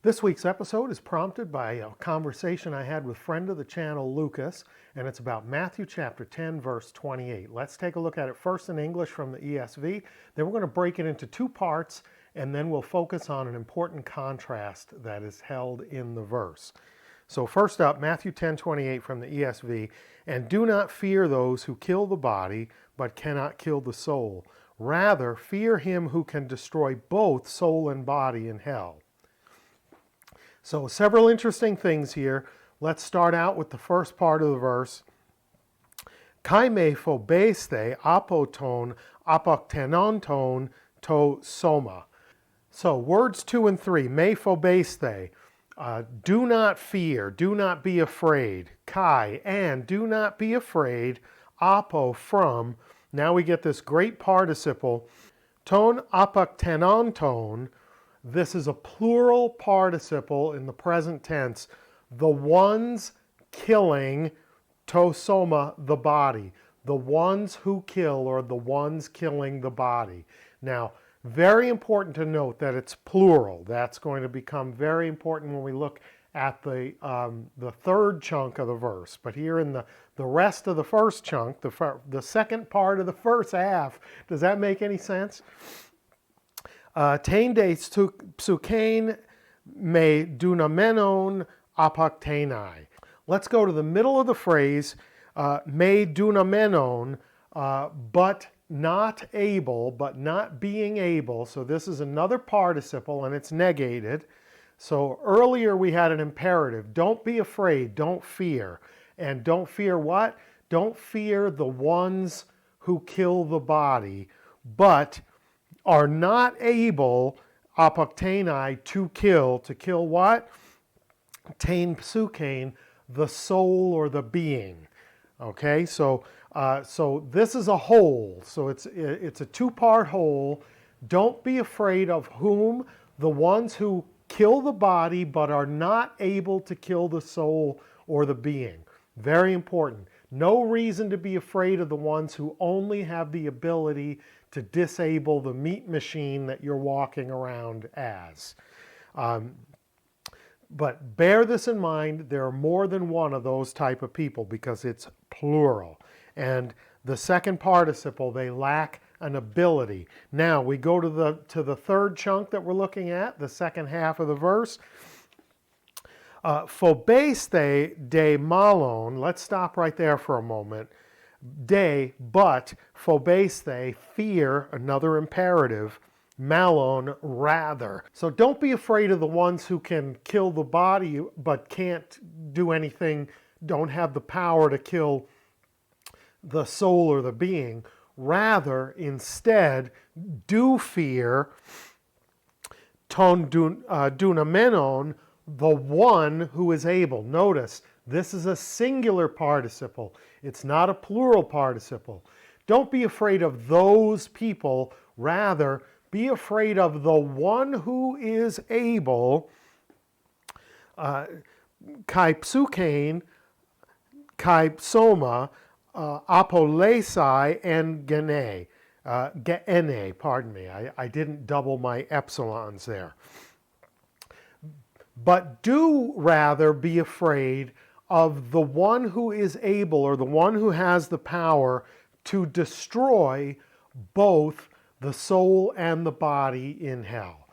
This week's episode is prompted by a conversation I had with friend of the channel, Lucas, and it's about Matthew chapter 10, verse 28. Let's take a look at it first in English from the ESV. Then we're going to break it into two parts, and then we'll focus on an important contrast that is held in the verse. So first up, Matthew 10:28 from the ESV, "And do not fear those who kill the body, but cannot kill the soul. Rather, fear him who can destroy both soul and body in hell." So several interesting things here. Let's start out with the first part of the verse. Koine phobeste apoton apoktenonton to soma. So words 2 and 3, me phobeste, do not fear, do not be afraid. Kai, and do not be afraid. Apo, from. Now we get this great participle. Ton apoktenonton. This is a plural participle in the present tense. The ones killing, to soma, the body. The ones who kill, or the ones killing the body. Now, very important to note that it's plural. That's going to become very important when we look at the third chunk of the verse. But here in the rest of the first chunk, the second part of the first half, does that make any sense? Tende psukein me dunamenon apoktenai. Let's go to the middle of the phrase, me dunamenon, but not able, but not being able. So this is another participle and it's negated. So earlier we had an imperative. Don't be afraid, don't fear. And don't fear what? Don't fear the ones who kill the body, but are not able, apoktenai, to kill what? Tain psukein, the soul or the being. Okay, so this is a whole. So it's a two-part whole. Don't be afraid of whom? The ones who kill the body but are not able to kill the soul or the being. Very important. No reason to be afraid of the ones who only have the ability to disable the meat machine that you're walking around as. But bear this in mind, there are more than one of those type of people because it's plural. And the second participle, they lack an ability. Now we go to the third chunk that we're looking at, the second half of the verse. Phobeste de malon, let's stop right there for a moment. De, but, phobeste, fear, another imperative, malon, rather. So don't be afraid of the ones who can kill the body but can't do anything, don't have the power to kill the soul or the being. Rather, instead, do fear ton dunamenon, the one who is able. Notice, this is a singular participle. It's not a plural participle. Don't be afraid of those people. Rather, be afraid of the one who is able, kai psukein, kai soma, apolesai, and gene. Pardon me. I didn't double my epsilons there. But do rather be afraid of the one who is able, or the one who has the power to destroy both the soul and the body in hell.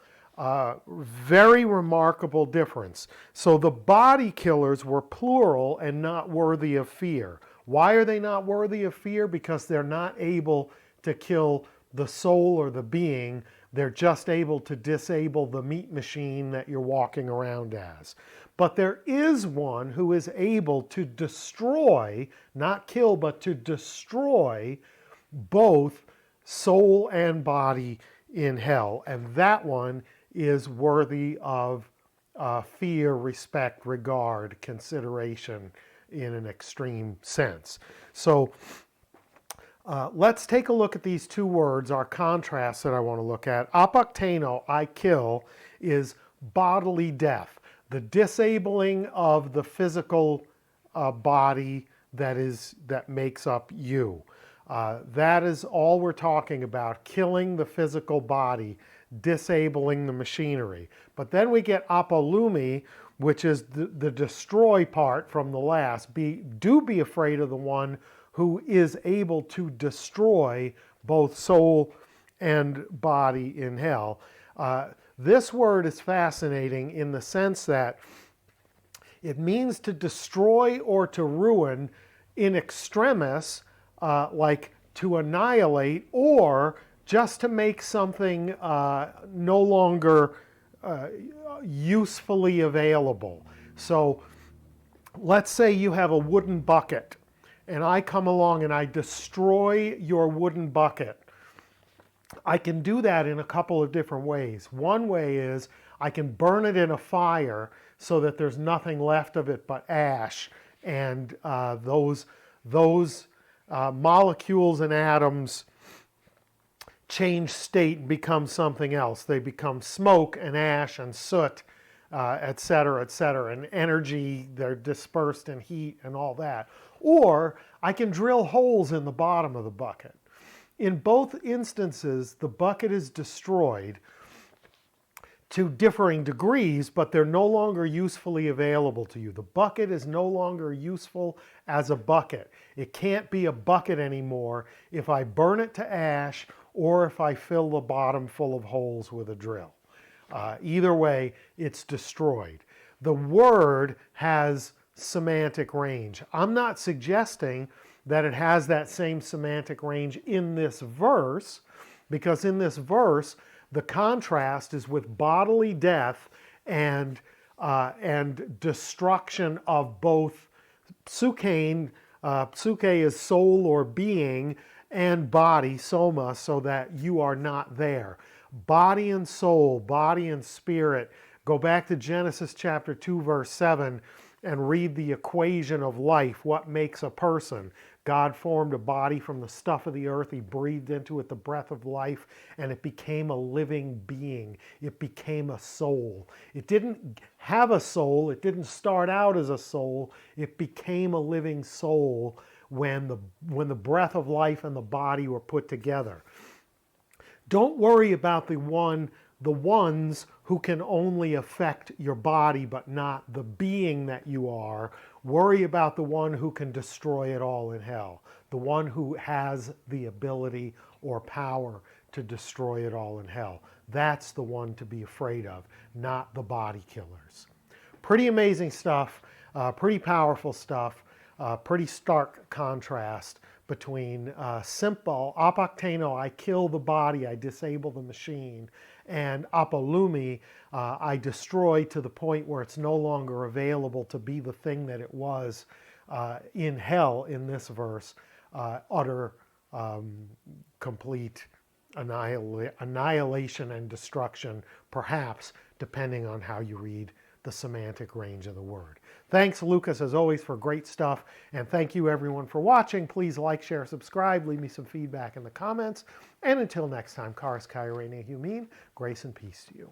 Very remarkable difference. So the body killers were plural and not worthy of fear. Why are they not worthy of fear? Because they're not able to kill the soul or the being. They're just able to disable the meat machine that you're walking around as. But there is one who is able to destroy, not kill, but to destroy both soul and body in hell. And that one is worthy of fear, respect, regard, consideration in an extreme sense. So let's take a look at these two words, our contrast that I want to look at. Apokteno, I kill, is bodily death. The disabling of the physical body that makes up you. That is all we're talking about, killing the physical body. disabling the machinery. But then we get apolumi, which is the destroy part from the last. Do be afraid of the one who is able to destroy both soul and body in hell. This word is fascinating in the sense that it means to destroy or to ruin in extremis, like to annihilate, or just to make something no longer usefully available. So let's say you have a wooden bucket, and I come along and I destroy your wooden bucket. I can do that in a couple of different ways. One way is I can burn it in a fire so that there's nothing left of it but ash, and those molecules and atoms change state and become something else. They become smoke and ash and soot, etc., etc., and energy. They're dispersed in heat and all that. Or I can drill holes in the bottom of the bucket. In both instances, the bucket is destroyed to differing degrees, but they're no longer usefully available to you. The bucket is no longer useful as a bucket. It can't be a bucket anymore if I burn it to ash or if I fill the bottom full of holes with a drill. Either way, it's destroyed. The word has semantic range. I'm not suggesting that it has that same semantic range in this verse, because in this verse, the contrast is with bodily death and destruction of both psukein, psuke is soul or being, and body, soma, so that you are not there. Body and soul, body and spirit. Go back to Genesis chapter 2, verse 7, and read the equation of life. What makes a person? God formed a body from the stuff of the earth. He breathed into it the breath of life, and it became a living being. It became a soul. It didn't have a soul. It didn't start out as a soul. It became a living soul when the breath of life and the body were put together. Don't worry about the ones who can only affect your body but not the being that you are. Worry about the one who can destroy it all in hell, the one who has the ability or power to destroy it all in hell. That's the one to be afraid of, not the body killers. Pretty amazing stuff, pretty powerful stuff, pretty stark contrast between simple, apokteno, I kill the body, I disable the machine, and apolumi, I destroy to the point where it's no longer available to be the thing that it was in hell in this verse, utter, complete annihilation and destruction, perhaps, depending on how you read the semantic range of the word. Thanks, Lucas, as always, for great stuff. And thank you, everyone, for watching. Please like, share, subscribe. Leave me some feedback in the comments. And until next time, Charis Kai Rene Humin, grace and peace to you.